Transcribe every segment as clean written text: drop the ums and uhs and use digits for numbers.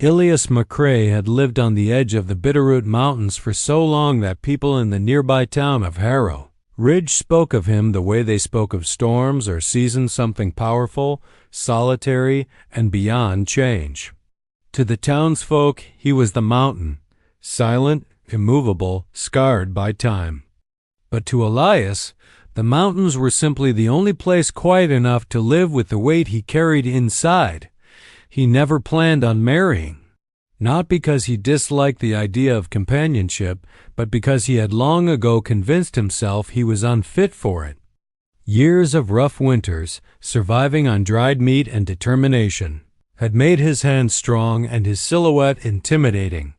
Elias McCrae had lived on the edge of the Bitterroot Mountains for so long that people in the nearby town of Harrow Ridge spoke of him the way they spoke of storms or seasons, something powerful, solitary, and beyond change. To the townsfolk, he was the mountain, silent, immovable, scarred by time. But to Elias, the mountains were simply the only place quiet enough to live with the weight he carried inside. He never planned on marrying, not because he disliked the idea of companionship, but because he had long ago convinced himself he was unfit for it. Years of rough winters, surviving on dried meat and determination, had made his hands strong and his silhouette intimidating.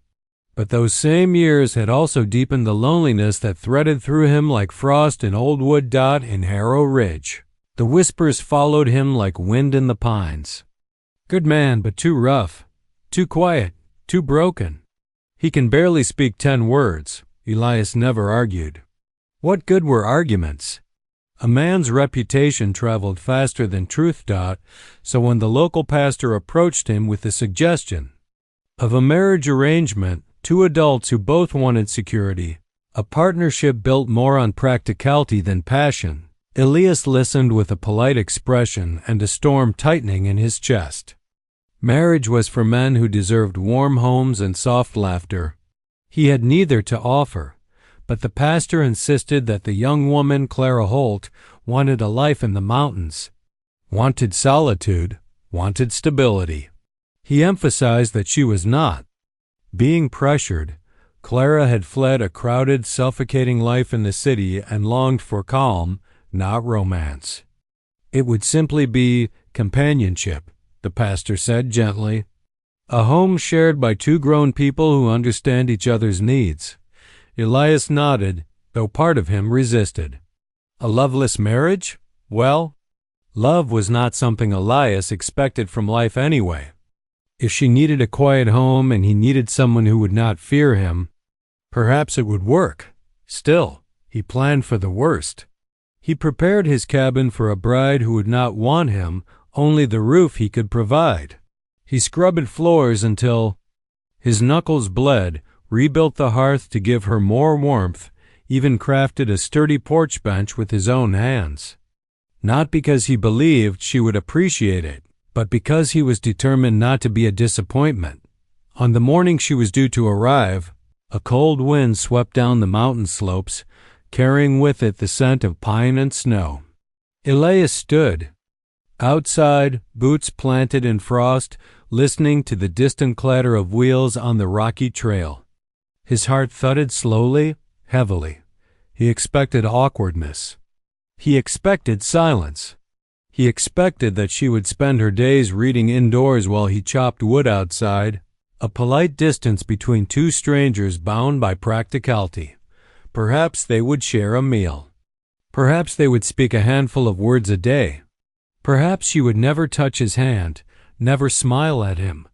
But those same years had also deepened the loneliness that threaded through him like frost in Old Wood Dot in Harrow Ridge. The whispers followed him like wind in the pines. Good man, but too rough, too quiet, too broken. He can barely speak 10 words, Elias never argued. What good were arguments? A man's reputation traveled faster than truth. So when the local pastor approached him with the suggestion of a marriage arrangement, 2 adults who both wanted security, a partnership built more on practicality than passion, Elias listened with a polite expression and a storm tightening in his chest. Marriage was for men who deserved warm homes and soft laughter. He had neither to offer, but the pastor insisted that the young woman, Clara Holt, wanted a life in the mountains, wanted solitude, wanted stability. He emphasized that she was not. Being pressured, Clara had fled a crowded, suffocating life in the city and longed for calm, not romance. It would simply be companionship, the pastor said gently. A home shared by 2 grown people who understand each other's needs. Elias nodded, though part of him resisted. A loveless marriage? Well, love was not something Elias expected from life anyway. If she needed a quiet home and he needed someone who would not fear him, perhaps it would work. Still, he planned for the worst. He prepared his cabin for a bride who would not want him, only the roof he could provide. He scrubbed floors until his knuckles bled, rebuilt the hearth to give her more warmth, even crafted a sturdy porch bench with his own hands. Not because he believed she would appreciate it, but because he was determined not to be a disappointment. On the morning she was due to arrive, a cold wind swept down the mountain slopes, carrying with it the scent of pine and snow. Elias stood outside, boots planted in frost, listening to the distant clatter of wheels on the rocky trail. His heart thudded slowly, heavily. He expected awkwardness. He expected silence. He expected that she would spend her days reading indoors while he chopped wood outside, a polite distance between 2 strangers bound by practicality. Perhaps they would share a meal. Perhaps they would speak a handful of words a day. Perhaps she would never touch his hand, never smile at him,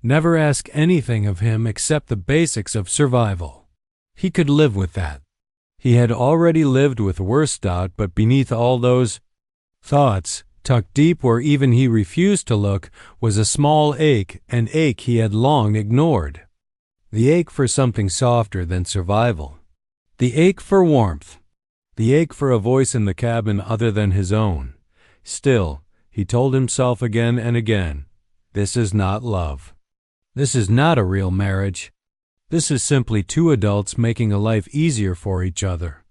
never ask anything of him except the basics of survival. He could live with that. He had already lived with worse, but beneath all those thoughts, tucked deep where even he refused to look, was a small ache, an ache he had long ignored. The ache for something softer than survival. The ache for warmth. The ache for a voice in the cabin other than his own. Still, he told himself again and again, this is not love. This is not a real marriage. This is simply 2 adults making a life easier for each other.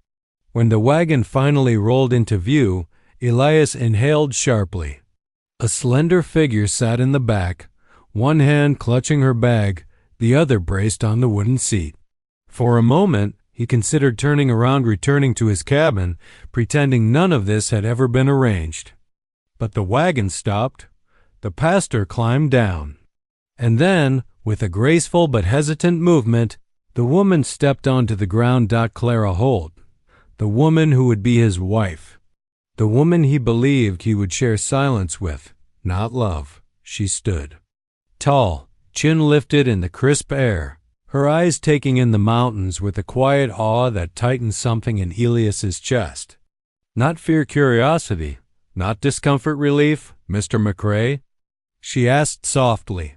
When the wagon finally rolled into view, Elias inhaled sharply. A slender figure sat in the back, one hand clutching her bag, the other braced on the wooden seat. For a moment, he considered turning around, returning to his cabin, pretending none of this had ever been arranged. But the wagon stopped. The pastor climbed down. And then, with a graceful but hesitant movement, the woman stepped onto the ground. Clara Holt, the woman who would be his wife. The woman he believed he would share silence with, not love. She stood. Tall, chin lifted in the crisp air, her eyes taking in the mountains with a quiet awe that tightened something in Elias's chest. Not fear, curiosity, not discomfort, relief, Mr. McCrae? She asked softly.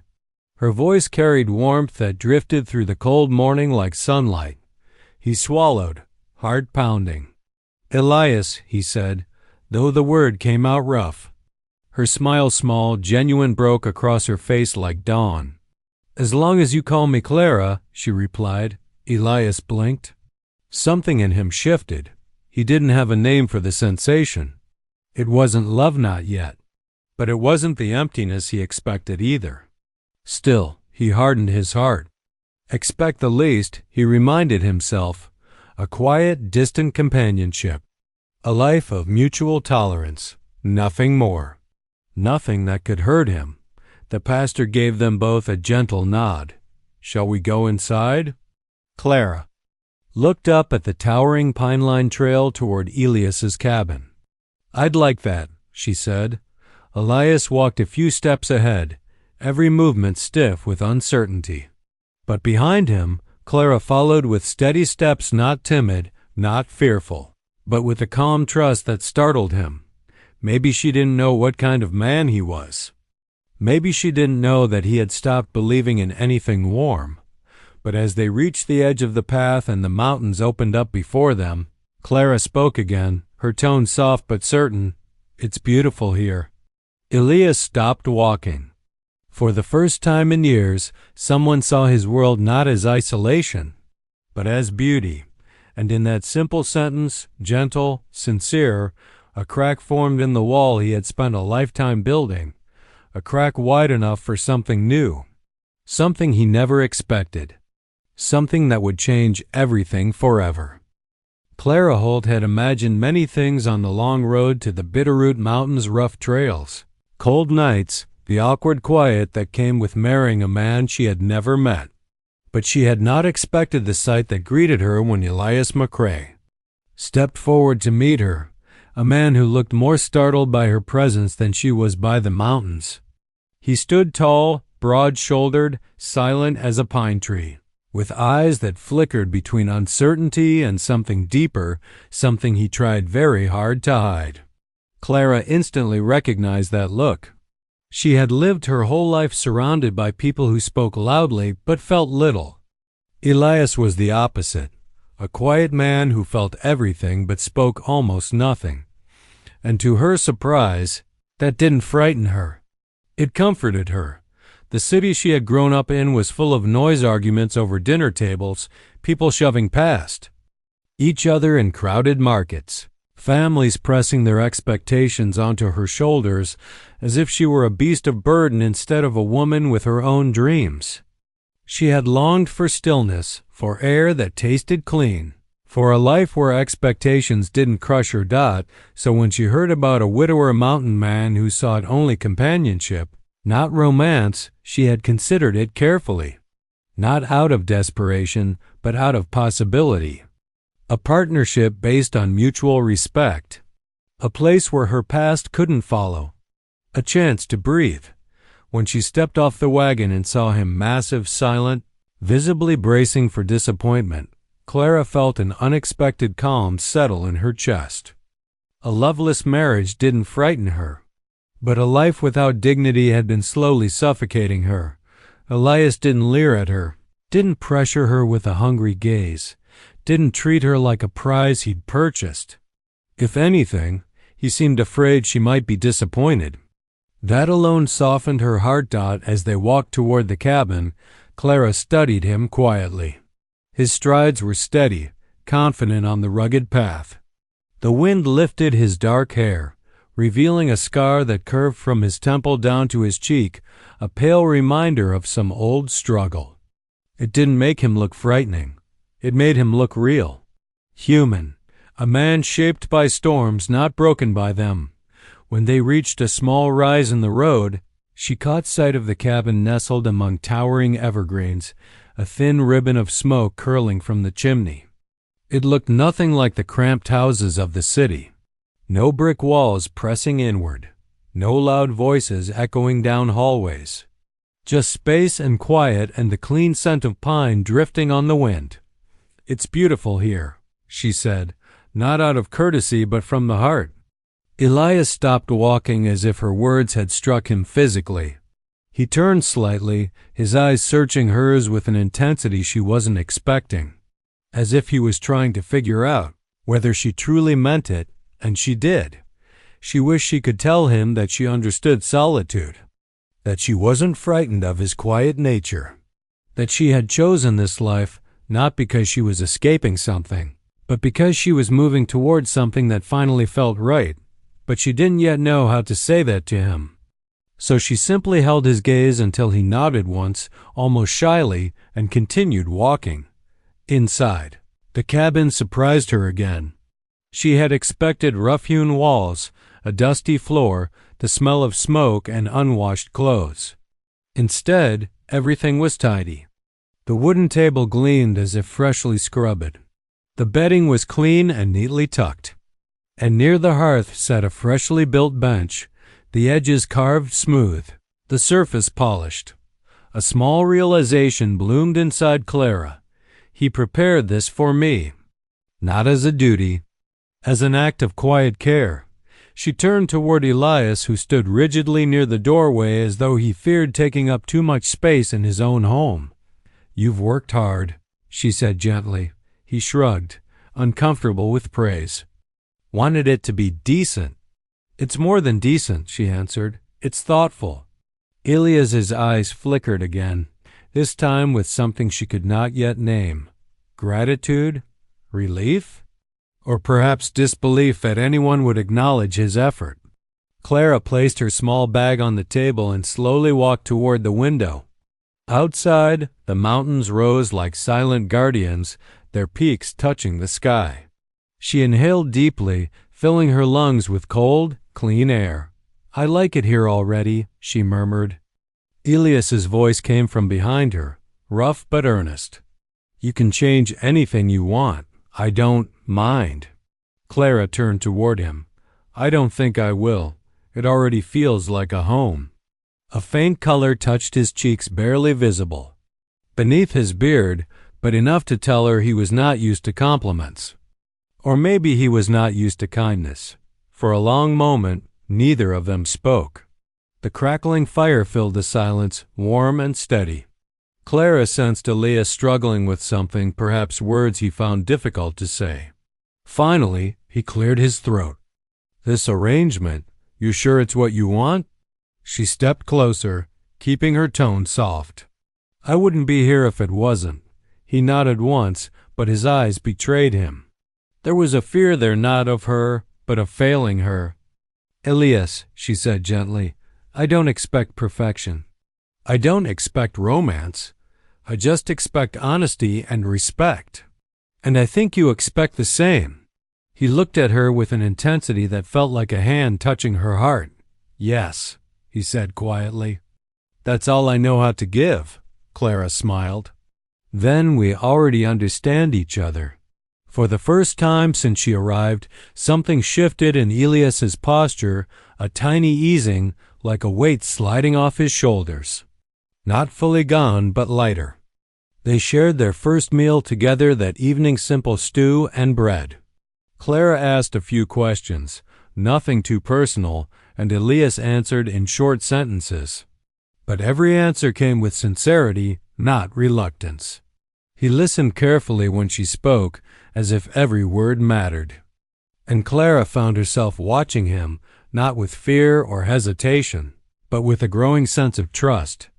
Her voice carried warmth that drifted through the cold morning like sunlight. He swallowed, heart pounding. "Elias," he said, though the word came out rough. Her smile, small, genuine, broke across her face like dawn. "As long as you call me Clara," she replied. Elias blinked. Something in him shifted. He didn't have a name for the sensation. It wasn't love, not yet. But it wasn't the emptiness he expected either. Still, he hardened his heart. Expect the least, he reminded himself. A quiet, distant companionship. A life of mutual tolerance. Nothing more. Nothing that could hurt him. The pastor gave them both a gentle nod. "Shall we go inside?" Clara looked up at the towering pine-lined trail toward Elias's cabin. "I'd like that," she said. Elias walked a few steps ahead, every movement stiff with uncertainty. But behind him, Clara followed with steady steps, not timid, not fearful, but with a calm trust that startled him. Maybe she didn't know what kind of man he was. Maybe she didn't know that he had stopped believing in anything warm. But as they reached the edge of the path and the mountains opened up before them, Clara spoke again, her tone soft but certain. "It's beautiful here." Elias stopped walking. For the first time in years, someone saw his world not as isolation, but as beauty. And in that simple sentence, gentle, sincere, a crack formed in the wall he had spent a lifetime building, a crack wide enough for something new, something he never expected, something that would change everything forever. Clara Holt had imagined many things on the long road to the Bitterroot Mountains' rough trails. Cold nights, the awkward quiet that came with marrying a man she had never met. But she had not expected the sight that greeted her when Elias McCrae stepped forward to meet her, a man who looked more startled by her presence than she was by the mountains. He stood tall, broad-shouldered, silent as a pine tree, with eyes that flickered between uncertainty and something deeper, something he tried very hard to hide. Clara instantly recognized that look. She had lived her whole life surrounded by people who spoke loudly but felt little. Elias was the opposite, a quiet man who felt everything but spoke almost nothing. And to her surprise, that didn't frighten her. It comforted her. The city she had grown up in was full of noise, arguments over dinner tables, people shoving past each other in crowded markets, families pressing their expectations onto her shoulders as if she were a beast of burden instead of a woman with her own dreams. She had longed for stillness, for air that tasted clean, for a life where expectations didn't crush her dot, so when she heard about a widower mountain man who sought only companionship, not romance, she had considered it carefully. Not out of desperation, but out of possibility. A partnership based on mutual respect. A place where her past couldn't follow. A chance to breathe. When she stepped off the wagon and saw him massive, silent, visibly bracing for disappointment, Clara felt an unexpected calm settle in her chest. A loveless marriage didn't frighten her, but a life without dignity had been slowly suffocating her. Elias didn't leer at her, didn't pressure her with a hungry gaze, didn't treat her like a prize he'd purchased. If anything, he seemed afraid she might be disappointed. That alone softened her heart. As they walked toward the cabin, Clara studied him quietly. His strides were steady, confident on the rugged path. The wind lifted his dark hair, revealing a scar that curved from his temple down to his cheek, a pale reminder of some old struggle. It didn't make him look frightening. It made him look real, human, a man shaped by storms, not broken by them. When they reached a small rise in the road, she caught sight of the cabin nestled among towering evergreens, a thin ribbon of smoke curling from the chimney. It looked nothing like the cramped houses of the city. No brick walls pressing inward, no loud voices echoing down hallways. Just space and quiet and the clean scent of pine drifting on the wind. "It's beautiful here," she said, not out of courtesy but from the heart. Elias stopped walking as if her words had struck him physically. He turned slightly, his eyes searching hers with an intensity she wasn't expecting, as if he was trying to figure out whether she truly meant it, and she did. She wished she could tell him that she understood solitude, that she wasn't frightened of his quiet nature, that she had chosen this life not because she was escaping something, but because she was moving towards something that finally felt right, but she didn't yet know how to say that to him. So she simply held his gaze until he nodded once, almost shyly, and continued walking. Inside, the cabin surprised her again. She had expected rough-hewn walls, a dusty floor, the smell of smoke and unwashed clothes. Instead, everything was tidy. The wooden table gleamed as if freshly scrubbed. The bedding was clean and neatly tucked. And near the hearth sat a freshly built bench, the edges carved smooth, the surface polished. A small realization bloomed inside Clara. He prepared this for me. Not as a duty, as an act of quiet care. She turned toward Elias, who stood rigidly near the doorway as though he feared taking up too much space in his own home. "You've worked hard," she said gently. He shrugged, uncomfortable with praise. "Wanted it to be decent." "It's more than decent," she answered. "It's thoughtful." Elias's eyes flickered again, this time with something she could not yet name. Gratitude? Relief? Or perhaps disbelief that anyone would acknowledge his effort. Clara placed her small bag on the table and slowly walked toward the window. Outside, the mountains rose like silent guardians, their peaks touching the sky. She inhaled deeply, filling her lungs with cold, clean air. "I like it here already," she murmured. Elias's voice came from behind her, rough but earnest. "You can change anything you want. I don't mind." Clara turned toward him. "I don't think I will. It already feels like a home." A faint color touched his cheeks, barely visible beneath his beard, but enough to tell her he was not used to compliments. Or maybe he was not used to kindness. For a long moment, neither of them spoke. The crackling fire filled the silence, warm and steady. Clara sensed Elias struggling with something, perhaps words he found difficult to say. Finally, he cleared his throat. "This arrangement, you sure it's what you want?" She stepped closer, keeping her tone soft. "I wouldn't be here if it wasn't." He nodded once, but his eyes betrayed him. There was a fear there, not of her, but of failing her. "Elias," she said gently, "I don't expect perfection. I don't expect romance. I just expect honesty and respect. And I think you expect the same." He looked at her with an intensity that felt like a hand touching her heart. "Yes," he said quietly. "That's all I know how to give," Clara smiled. "Then we already understand each other." For the first time since she arrived, something shifted in Elias's posture, a tiny easing, like a weight sliding off his shoulders. Not fully gone, but lighter. They shared their first meal together that evening, simple stew and bread. Clara asked a few questions, nothing too personal, and Elias answered in short sentences. But every answer came with sincerity, not reluctance. He listened carefully when she spoke, as if every word mattered. And Clara found herself watching him, not with fear or hesitation, but with a growing sense of trust.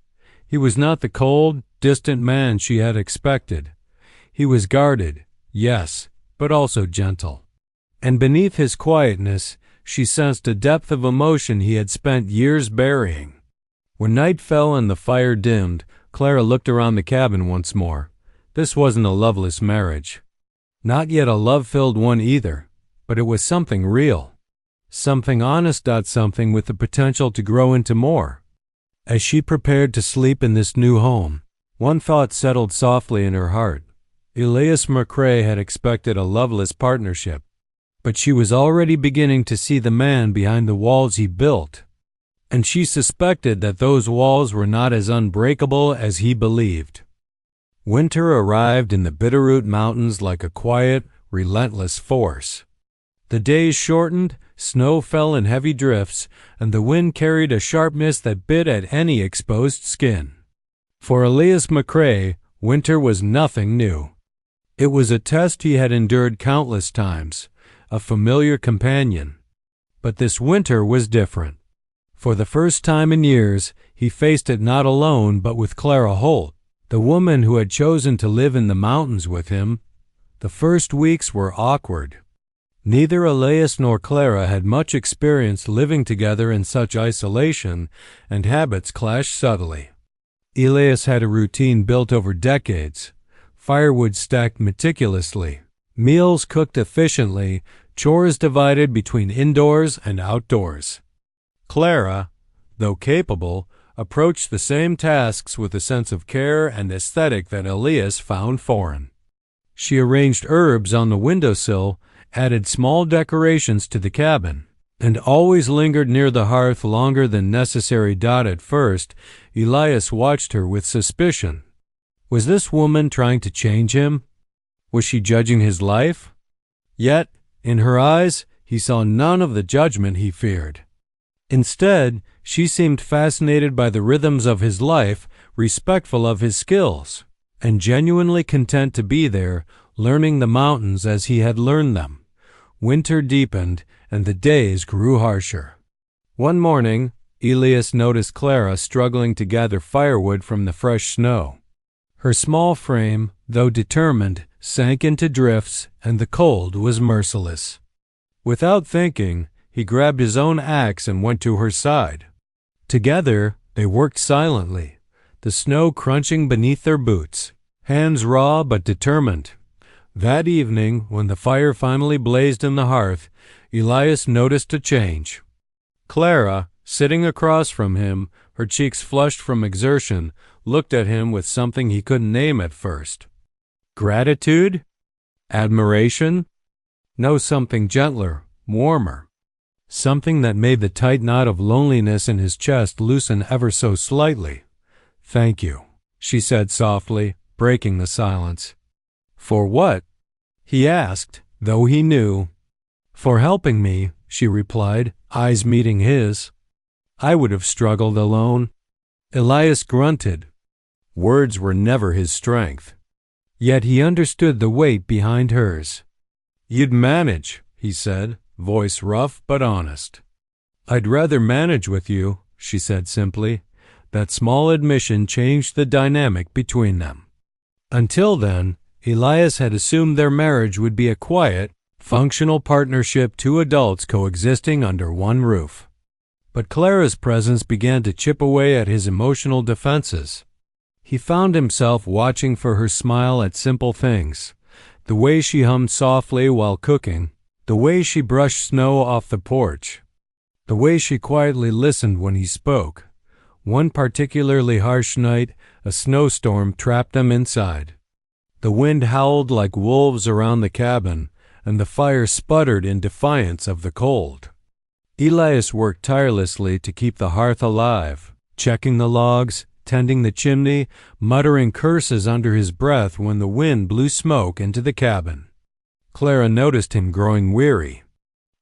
He was not the cold, distant man she had expected. He was guarded, yes, but also gentle. And beneath his quietness, she sensed a depth of emotion he had spent years burying. When night fell and the fire dimmed, Clara looked around the cabin once more. This wasn't a loveless marriage. Not yet a love-filled one either, but it was something real. Something honest, something with the potential to grow into more. As she prepared to sleep in this new home, one thought settled softly in her heart. Elias McCrae had expected a loveless partnership, but she was already beginning to see the man behind the walls he built, and she suspected that those walls were not as unbreakable as he believed. Winter arrived in the Bitterroot Mountains like a quiet, relentless force. The days shortened, snow fell in heavy drifts, and the wind carried a sharp mist that bit at any exposed skin. For Elias McCrae, winter was nothing new. It was a test he had endured countless times, a familiar companion. But this winter was different. For the first time in years, he faced it not alone but with Clara Holt, the woman who had chosen to live in the mountains with him. The first weeks were awkward. Neither Elias nor Clara had much experience living together in such isolation, and habits clashed subtly. Elias had a routine built over decades, firewood stacked meticulously, meals cooked efficiently, chores divided between indoors and outdoors. Clara, though capable, approached the same tasks with a sense of care and aesthetic that Elias found foreign. She arranged herbs on the windowsill, added small decorations to the cabin, and always lingered near the hearth longer than necessary. At first, Elias watched her with suspicion. Was this woman trying to change him? Was she judging his life? Yet, in her eyes, he saw none of the judgment he feared. Instead, she seemed fascinated by the rhythms of his life, respectful of his skills, and genuinely content to be there, learning the mountains as he had learned them. Winter deepened, and the days grew harsher. One morning, Elias noticed Clara struggling to gather firewood from the fresh snow. Her small frame, though determined, sank into drifts, and the cold was merciless. Without thinking, he grabbed his own axe and went to her side. Together, they worked silently, the snow crunching beneath their boots, hands raw but determined. That evening, when the fire finally blazed in the hearth, Elias noticed a change. Clara, sitting across from him, her cheeks flushed from exertion, looked at him with something he couldn't name at first. Gratitude? Admiration? No, something gentler, warmer. Something that made the tight knot of loneliness in his chest loosen ever so slightly. "Thank you," she said softly, breaking the silence. "For what?" he asked, though he knew. "For helping me," she replied, eyes meeting his. "I would have struggled alone." Elias grunted. Words were never his strength. Yet he understood the weight behind hers. "You'd manage," he said, voice rough but honest. "I'd rather manage with you," she said simply. That small admission changed the dynamic between them. Until then, Elias had assumed their marriage would be a quiet, functional partnership, two adults coexisting under one roof. But Clara's presence began to chip away at his emotional defenses. He found himself watching for her smile at simple things, the way she hummed softly while cooking, the way she brushed snow off the porch, the way she quietly listened when he spoke. One particularly harsh night, a snowstorm trapped them inside. The wind howled like wolves around the cabin, and the fire sputtered in defiance of the cold. Elias worked tirelessly to keep the hearth alive, checking the logs, tending the chimney, muttering curses under his breath when the wind blew smoke into the cabin. Clara noticed him growing weary.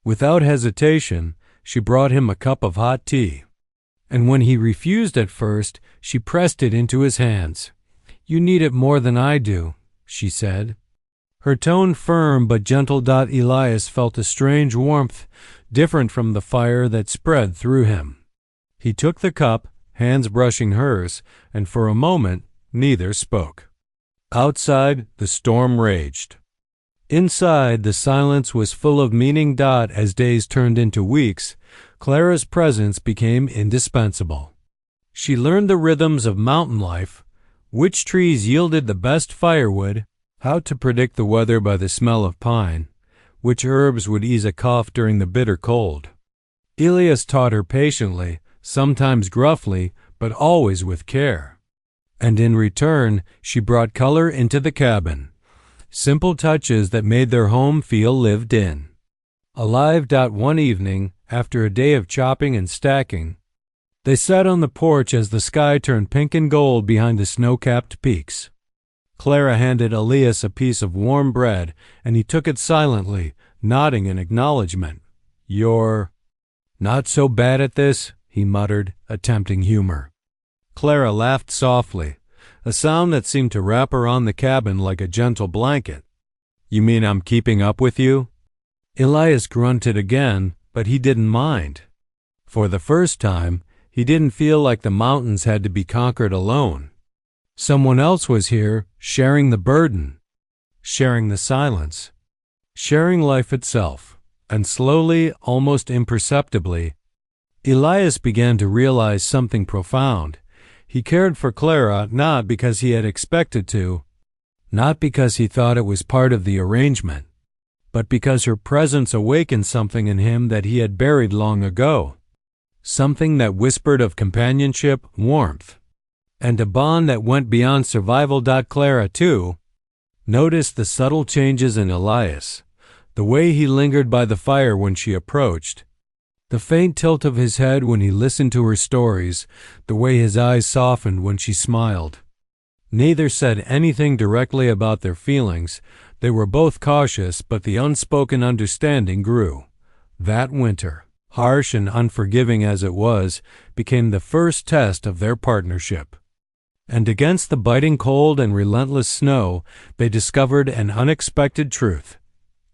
Without hesitation, she brought him a cup of hot tea. And when he refused at first, she pressed it into his hands. "You need it more than I do," she said. Her tone firm but gentle. Elias felt a strange warmth, different from the fire that spread through him. He took the cup, hands brushing hers, and for a moment neither spoke. Outside, the storm raged. Inside, the silence was full of meaning. As days turned into weeks, Clara's presence became indispensable. She learned the rhythms of mountain life, which trees yielded the best firewood, how to predict the weather by the smell of pine, which herbs would ease a cough during the bitter cold. Elias taught her patiently, sometimes gruffly, but always with care. And in return, she brought color into the cabin, simple touches that made their home feel lived in. Alive. One evening, after a day of chopping and stacking, they sat on the porch as the sky turned pink and gold behind the snow-capped peaks. Clara handed Elias a piece of warm bread, and he took it silently, nodding in acknowledgement. "You're not so bad at this," he muttered, attempting humor. Clara laughed softly, a sound that seemed to wrap around the cabin like a gentle blanket. "You mean I'm keeping up with you?" Elias grunted again, but he didn't mind. For the first time, he didn't feel like the mountains had to be conquered alone. Someone else was here, sharing the burden, sharing the silence, sharing life itself. And slowly, almost imperceptibly, Elias began to realize something profound. He cared for Clara not because he had expected to, not because he thought it was part of the arrangement, but because her presence awakened something in him that he had buried long ago. Something that whispered of companionship, warmth, and a bond that went beyond survival. Clara, too, noticed the subtle changes in Elias, the way he lingered by the fire when she approached, the faint tilt of his head when he listened to her stories, the way his eyes softened when she smiled. Neither said anything directly about their feelings. They were both cautious, but the unspoken understanding grew. That winter, harsh and unforgiving as it was, became the first test of their partnership. And against the biting cold and relentless snow, they discovered an unexpected truth.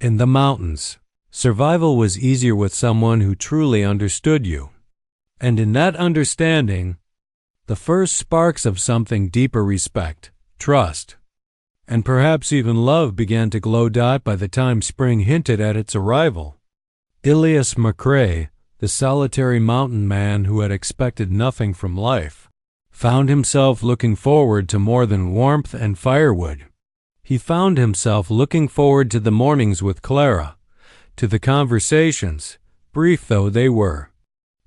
In the mountains, survival was easier with someone who truly understood you. And in that understanding, the first sparks of something deeper: respect, trust, and perhaps even love began to glow. By the time spring hinted at its arrival, Elias McRae, the solitary mountain man who had expected nothing from life, found himself looking forward to more than warmth and firewood. He found himself looking forward to the mornings with Clara, to the conversations, brief though they were,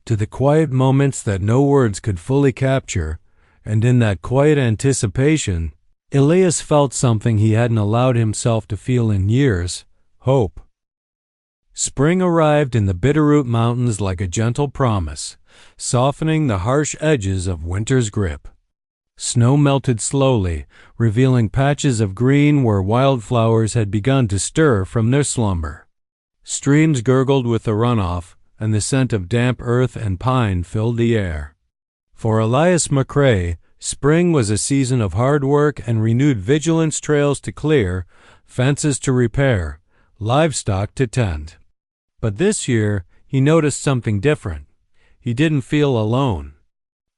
to the quiet moments that no words could fully capture, and in that quiet anticipation, Elias felt something he hadn't allowed himself to feel in years: hope. Spring arrived in the Bitterroot Mountains like a gentle promise, softening the harsh edges of winter's grip. Snow melted slowly, revealing patches of green where wildflowers had begun to stir from their slumber. Streams gurgled with the runoff, and the scent of damp earth and pine filled the air. For Elias McRae, spring was a season of hard work and renewed vigilance: trails to clear, fences to repair, livestock to tend. But this year, he noticed something different. He didn't feel alone.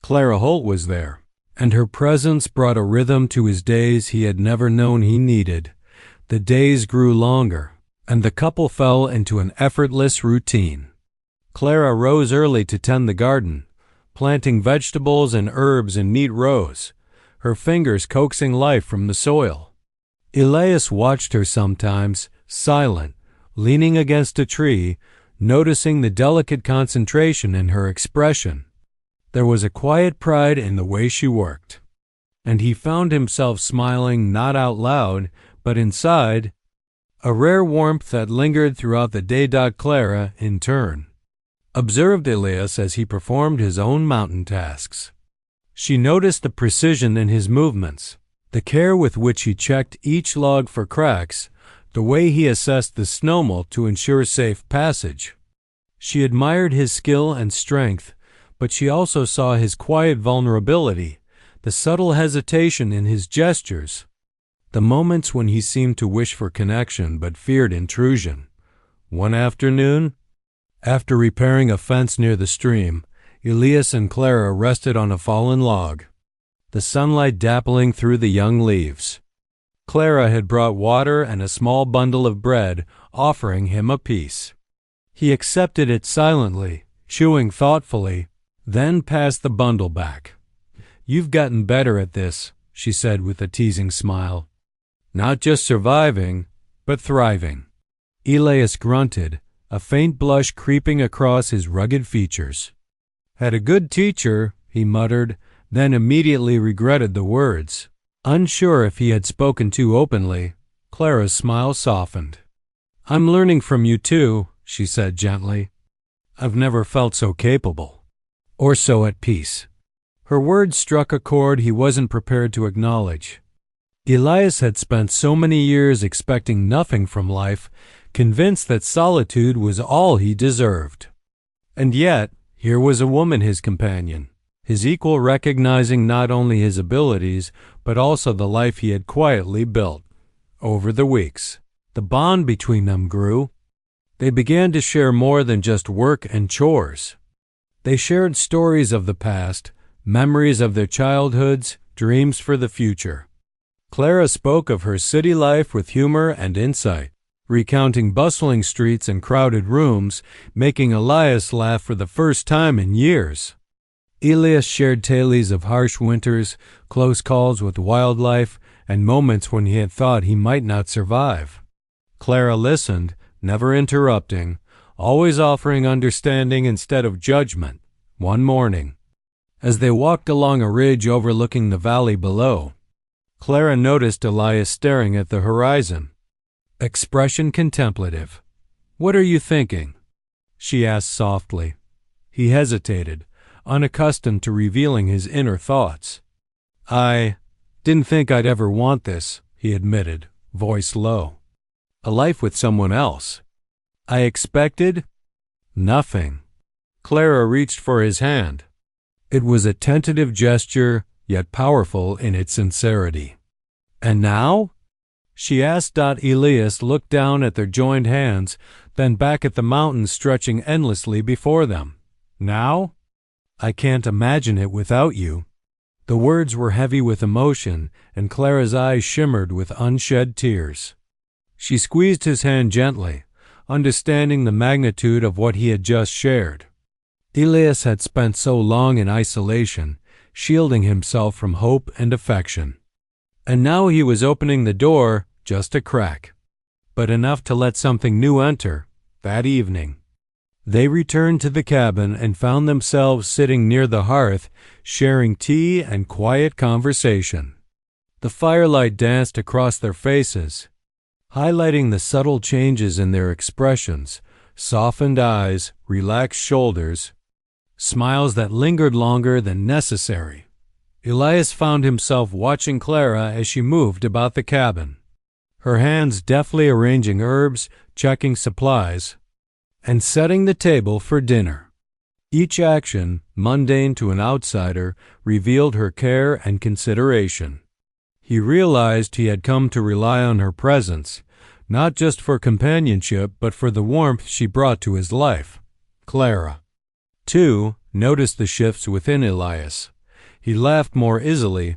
Clara Holt was there, and her presence brought a rhythm to his days he had never known he needed. The days grew longer, and the couple fell into an effortless routine. Clara rose early to tend the garden, planting vegetables and herbs in neat rows, her fingers coaxing life from the soil. Elias watched her sometimes, silent, leaning against a tree, noticing the delicate concentration in her expression. There was a quiet pride in the way she worked, and he found himself smiling not out loud, but inside, a rare warmth that lingered throughout the day. Clara, in turn, observed Elias as he performed his own mountain tasks. She noticed the precision in his movements, the care with which he checked each log for cracks, the way he assessed the snowmelt to ensure safe passage. She admired his skill and strength, but she also saw his quiet vulnerability, the subtle hesitation in his gestures, the moments when he seemed to wish for connection but feared intrusion. One afternoon, after repairing a fence near the stream, Elias and Clara rested on a fallen log, the sunlight dappling through the young leaves. Clara had brought water and a small bundle of bread, offering him a piece. He accepted it silently, chewing thoughtfully, then passed the bundle back. "You've gotten better at this," she said with a teasing smile. "Not just surviving, but thriving." Elias grunted, a faint blush creeping across his rugged features. "Had a good teacher," he muttered, then immediately regretted the words. Unsure if he had spoken too openly, Clara's smile softened. "I'm learning from you too," she said gently. "I've never felt so capable, or so at peace." Her words struck a chord he wasn't prepared to acknowledge. Elias had spent so many years expecting nothing from life, convinced that solitude was all he deserved. And yet, here was a woman his companion, his equal, recognizing not only his abilities, but also the life he had quietly built. Over the weeks, the bond between them grew. They began to share more than just work and chores. They shared stories of the past, memories of their childhoods, dreams for the future. Clara spoke of her city life with humor and insight, recounting bustling streets and crowded rooms, making Elias laugh for the first time in years. Elias shared tales of harsh winters, close calls with wildlife, and moments when he had thought he might not survive. Clara listened, never interrupting, always offering understanding instead of judgment. One morning, as they walked along a ridge overlooking the valley below, Clara noticed Elias staring at the horizon, expression contemplative. "What are you thinking?" she asked softly. He hesitated, unaccustomed to revealing his inner thoughts. "I didn't think I'd ever want this," he admitted, voice low. "A life with someone else. I expected nothing." Clara reached for his hand. It was a tentative gesture, yet powerful in its sincerity. "And now?" she asked. Elias looked down at their joined hands, then back at the mountains stretching endlessly before them. "Now? I can't imagine it without you." The words were heavy with emotion, and Clara's eyes shimmered with unshed tears. She squeezed his hand gently, understanding the magnitude of what he had just shared. Elias had spent so long in isolation, shielding himself from hope and affection. And now he was opening the door, just a crack, but enough to let something new enter. That evening, they returned to the cabin and found themselves sitting near the hearth, sharing tea and quiet conversation. The firelight danced across their faces, highlighting the subtle changes in their expressions, softened eyes, relaxed shoulders, smiles that lingered longer than necessary. Elias found himself watching Clara as she moved about the cabin, her hands deftly arranging herbs, checking supplies, and setting the table for dinner. Each action, mundane to an outsider, revealed her care and consideration. He realized he had come to rely on her presence, not just for companionship, but for the warmth she brought to his life. Clara, too, noticed the shifts within Elias. He laughed more easily,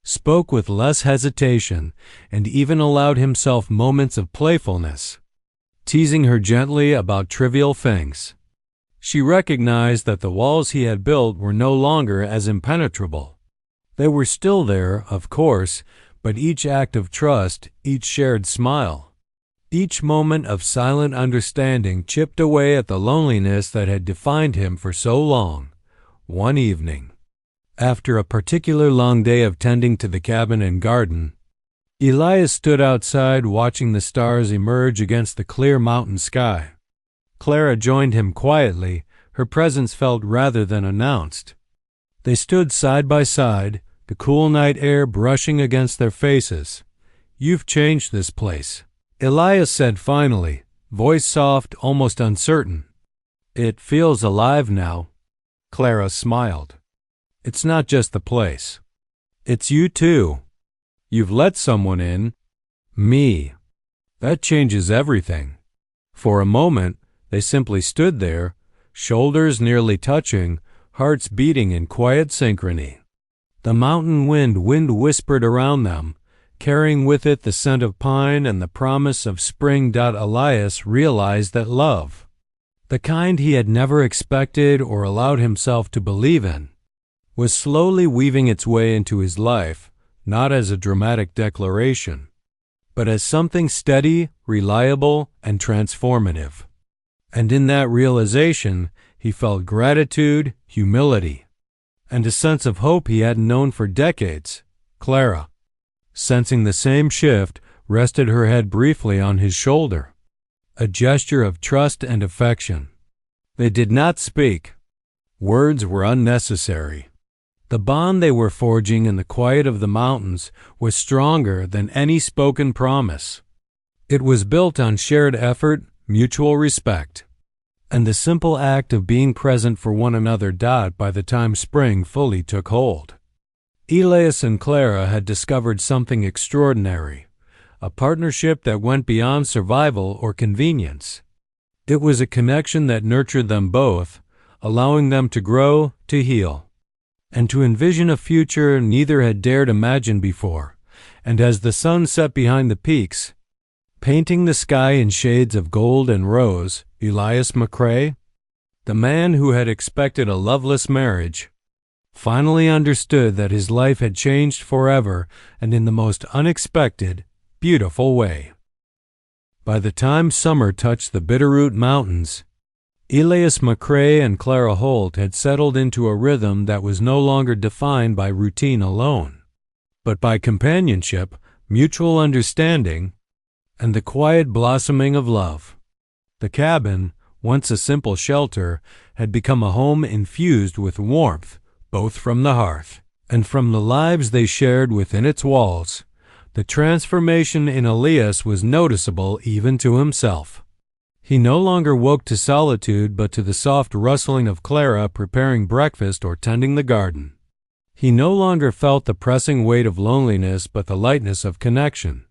spoke with less hesitation, and even allowed himself moments of playfulness, teasing her gently about trivial things. She recognized that the walls he had built were no longer as impenetrable. They were still there, of course, but each act of trust, each shared smile, each moment of silent understanding chipped away at the loneliness that had defined him for so long. One evening, after a particular long day of tending to the cabin and garden, Elias stood outside watching the stars emerge against the clear mountain sky. Clara joined him quietly, her presence felt rather than announced. They stood side by side, the cool night air brushing against their faces. "You've changed this place," Elias said finally, voice soft, almost uncertain. "It feels alive now." Clara smiled. "It's not just the place. It's you too. You've let someone in. Me. That changes everything." For a moment, they simply stood there, shoulders nearly touching, hearts beating in quiet synchrony. The mountain wind whispered around them, carrying with it the scent of pine and the promise of spring. Elias realized that love, the kind he had never expected or allowed himself to believe in, was slowly weaving its way into his life, not as a dramatic declaration, but as something steady, reliable, and transformative. And in that realization, he felt gratitude, humility, and a sense of hope he hadn't known for decades. Clara, sensing the same shift, rested her head briefly on his shoulder, a gesture of trust and affection. They did not speak. Words were unnecessary. The bond they were forging in the quiet of the mountains was stronger than any spoken promise. It was built on shared effort, mutual respect, and the simple act of being present for one another. By the time spring fully took hold, Elias and Clara had discovered something extraordinary, a partnership that went beyond survival or convenience. It was a connection that nurtured them both, allowing them to grow, to heal, and to envision a future neither had dared imagine before. And as the sun set behind the peaks, painting the sky in shades of gold and rose, Elias McCrae, the man who had expected a loveless marriage, finally understood that his life had changed forever and in the most unexpected, beautiful way. By the time summer touched the Bitterroot Mountains, Elias McCrae and Clara Holt had settled into a rhythm that was no longer defined by routine alone, but by companionship, mutual understanding, and the quiet blossoming of love. The cabin, once a simple shelter, had become a home infused with warmth, both from the hearth and from the lives they shared within its walls. The transformation in Elias was noticeable even to himself. He no longer woke to solitude but to the soft rustling of Clara preparing breakfast or tending the garden. He no longer felt the pressing weight of loneliness but the lightness of connection.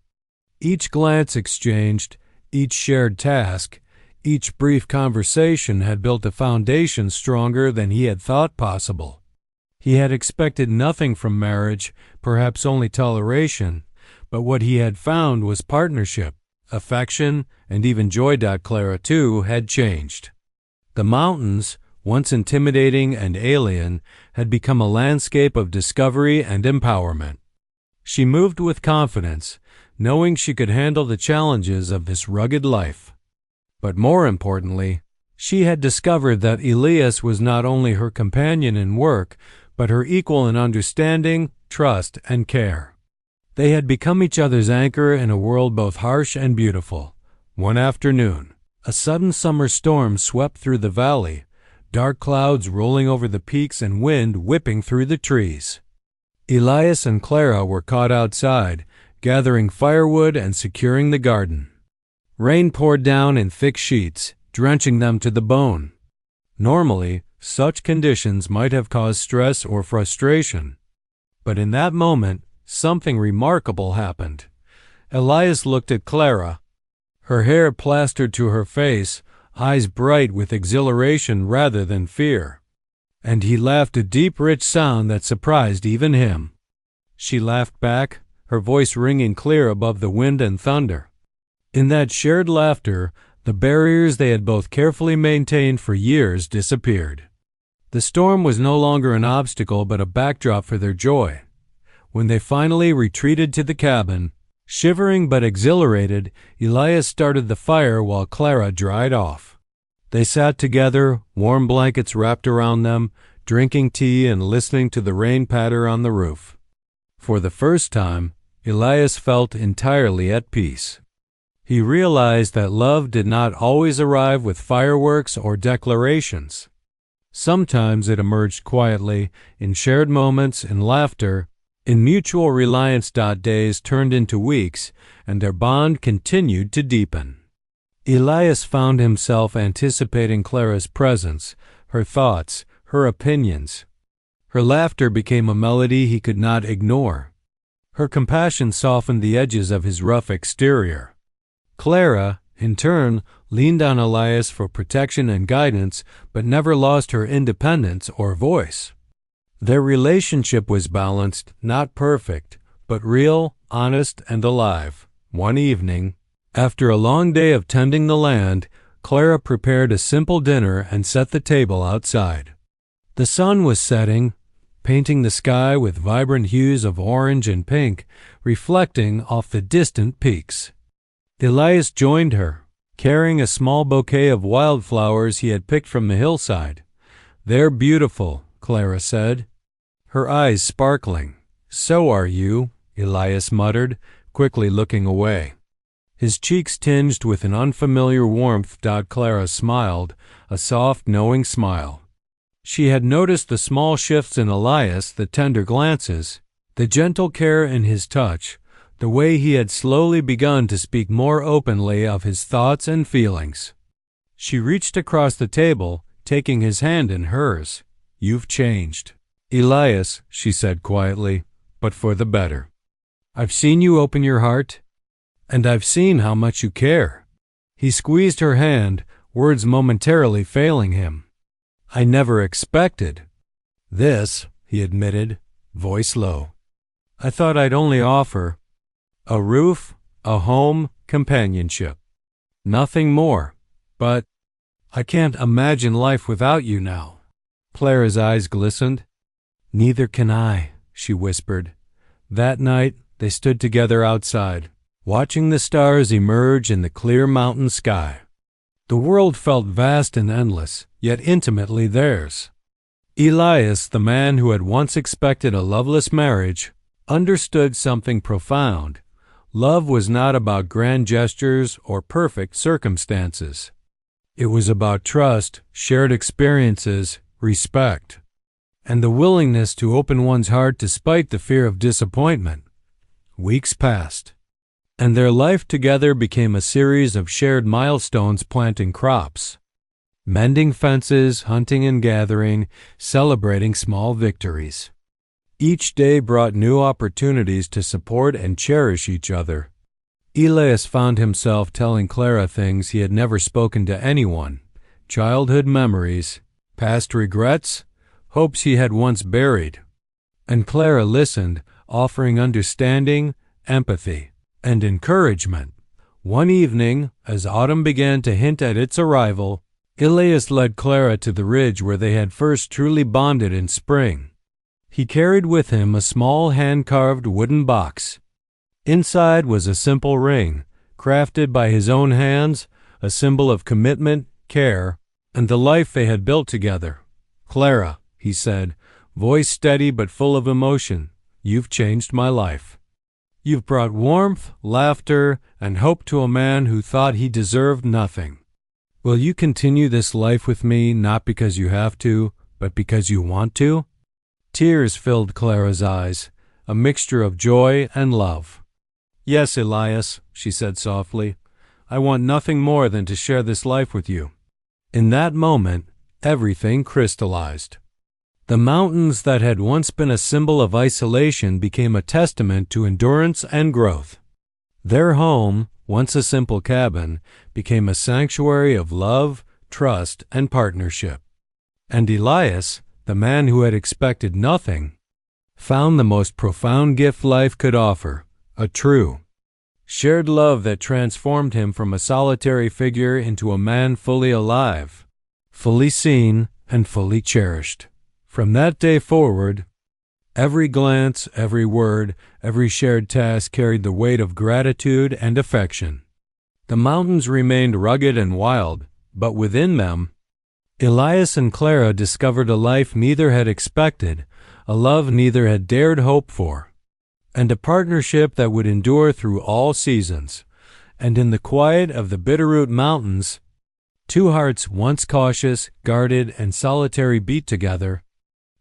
Each glance exchanged, each shared task, each brief conversation had built a foundation stronger than he had thought possible. He had expected nothing from marriage, perhaps only toleration, but what he had found was partnership, affection, and even joy. Clara, too, had changed. The mountains, once intimidating and alien, had become a landscape of discovery and empowerment. She moved with confidence, knowing she could handle the challenges of this rugged life. But more importantly, she had discovered that Elias was not only her companion in work, but her equal in understanding, trust, and care. They had become each other's anchor in a world both harsh and beautiful. One afternoon, a sudden summer storm swept through the valley, dark clouds rolling over the peaks and wind whipping through the trees. Elias and Clara were caught outside, gathering firewood and securing the garden. Rain poured down in thick sheets, drenching them to the bone. Normally, such conditions might have caused stress or frustration. But in that moment, something remarkable happened. Elias looked at Clara, her hair plastered to her face, eyes bright with exhilaration rather than fear. And he laughed a deep, rich sound that surprised even him. She laughed back, her voice ringing clear above the wind and thunder. In that shared laughter, the barriers they had both carefully maintained for years disappeared. The storm was no longer an obstacle but a backdrop for their joy. When they finally retreated to the cabin, shivering but exhilarated, Elias started the fire while Clara dried off. They sat together, warm blankets wrapped around them, drinking tea and listening to the rain patter on the roof. For the first time, Elias felt entirely at peace. He realized that love did not always arrive with fireworks or declarations. Sometimes it emerged quietly, in shared moments, in laughter, in mutual reliance. Days turned into weeks, and their bond continued to deepen. Elias found himself anticipating Clara's presence, her thoughts, her opinions. Her laughter became a melody he could not ignore. Her compassion softened the edges of his rough exterior. Clara, in turn, leaned on Elias for protection and guidance, but never lost her independence or voice. Their relationship was balanced, not perfect, but real, honest, and alive. One evening, after a long day of tending the land, Clara prepared a simple dinner and set the table outside. The sun was setting, painting the sky with vibrant hues of orange and pink, reflecting off the distant peaks. Elias joined her, carrying a small bouquet of wildflowers he had picked from the hillside. "They're beautiful," Clara said, her eyes sparkling. "So are you," Elias muttered, quickly looking away. His cheeks tinged with an unfamiliar warmth. Clara smiled, a soft, knowing smile. She had noticed the small shifts in Elias, the tender glances, the gentle care in his touch, the way he had slowly begun to speak more openly of his thoughts and feelings. She reached across the table, taking his hand in hers. "You've changed, Elias," she said quietly, "but for the better. I've seen you open your heart, and I've seen how much you care." He squeezed her hand, words momentarily failing him. "I never expected this," he admitted, voice low. "I thought I'd only offer a roof, a home, companionship. Nothing more. But I can't imagine life without you now." Clara's eyes glistened. "Neither can I," she whispered. That night they stood together outside, watching the stars emerge in the clear mountain sky. The world felt vast and endless, yet intimately theirs. Elias, the man who had once expected a loveless marriage, understood something profound. Love was not about grand gestures or perfect circumstances. It was about trust, shared experiences, respect, and the willingness to open one's heart despite the fear of disappointment. Weeks passed, and their life together became a series of shared milestones: planting crops, mending fences, hunting and gathering, celebrating small victories. Each day brought new opportunities to support and cherish each other. Elias found himself telling Clara things he had never spoken to anyone: childhood memories, past regrets, hopes he had once buried. And Clara listened, offering understanding, empathy, and encouragement. One evening, as autumn began to hint at its arrival, Elias led Clara to the ridge where they had first truly bonded in spring. He carried with him a small hand-carved wooden box. Inside was a simple ring, crafted by his own hands, a symbol of commitment, care, and the life they had built together. "Clara," he said, voice steady but full of emotion, "you've changed my life. You've brought warmth, laughter, and hope to a man who thought he deserved nothing. Will you continue this life with me, not because you have to, but because you want to?" Tears filled Clara's eyes, a mixture of joy and love. "Yes, Elias," she said softly, "I want nothing more than to share this life with you." In that moment, everything crystallized. The mountains that had once been a symbol of isolation became a testament to endurance and growth. Their home, once a simple cabin, became a sanctuary of love, trust, and partnership. And Elias, the man who had expected nothing, found the most profound gift life could offer: a true, shared love that transformed him from a solitary figure into a man fully alive, fully seen, and fully cherished. From that day forward, every glance, every word, every shared task carried the weight of gratitude and affection. The mountains remained rugged and wild, but within them, Elias and Clara discovered a life neither had expected, a love neither had dared hope for, and a partnership that would endure through all seasons. And in the quiet of the Bitterroot Mountains, two hearts once cautious, guarded, and solitary beat together,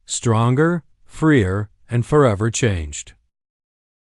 stronger, freer, and forever changed.